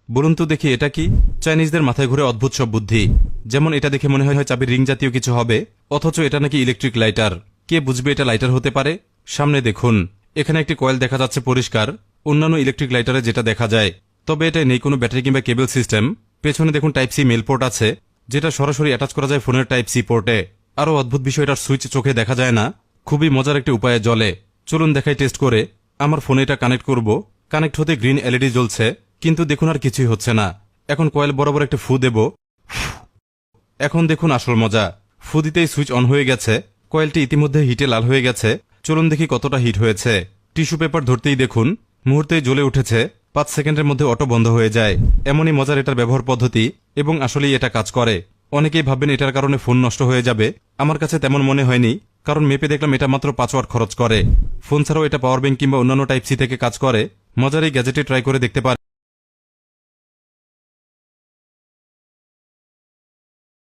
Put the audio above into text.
বলুন তো দেখি এটা কি? চাইনিজদের মাথায় ঘুরে অদ্ভুত সব বুদ্ধি। যেমন এটা দেখে মনে হয় চাবির রিং জাতীয় কিছু হবে, অথচ এটা নাকি ইলেকট্রিক লাইটার। কে বুঝবে এটা লাইটার হতে পারে? সামনে দেখুন, এখানে একটি কয়েল দেখা যাচ্ছে পরিষ্কার, অন্যান্য ইলেকট্রিক লাইটারে যেটা দেখা যায়। তবে এটা নেই কোনো ব্যাটারি কিংবা কেবল সিস্টেম। পেছনে দেখুন টাইপ সি মেল পোর্ট আছে, যেটা সরাসরি অ্যাটাচ করা যায় ফোনের টাইপ সি পোর্টে। আরও অদ্ভুত বিষয়, এটার সুইচ চোখে দেখা যায় না, খুবই মজার একটি উপায়ে জ্বলে। চলুন দেখাই টেস্ট করে। আমার ফোনে এটা কানেক্ট করব। কানেক্ট হতে গ্রিন এলইডি জ্বলছে, কিন্তু দেখুন আর কিছুই হচ্ছে না। এখন কয়েল বরাবর একটা ফু দেব। এখন দেখুন আসল মজা, ফু দিতেই সুইচ অন হয়ে গেছে। কয়েলটি ইতিমধ্যে হিটে লাল হয়ে গেছে। চলুন দেখি কতটা হিট হয়েছে। টিস্যু পেপার ধরতেই দেখুন মুহূর্তেই জ্বলে উঠেছে। 5 সেকেন্ডের মধ্যে অটো বন্ধ হয়ে যায়। এমনই মজার এটার ব্যবহার পদ্ধতি, এবং আসলেই এটা কাজ করে। অনেকেই ভাববেন এটার কারণে ফোন নষ্ট হয়ে যাবে। আমার কাছে তেমন মনে হয়নি, কারণ মেপে দেখলাম এটা মাত্র 5 ওয়াট খরচ করে। ফোন ছাড়াও এটা পাওয়ার ব্যাংক কিংবা অন্যান্য টাইপ সি থেকে কাজ করে। মজার এই গ্যাজেটে ট্রাই করে দেখতে পারেন।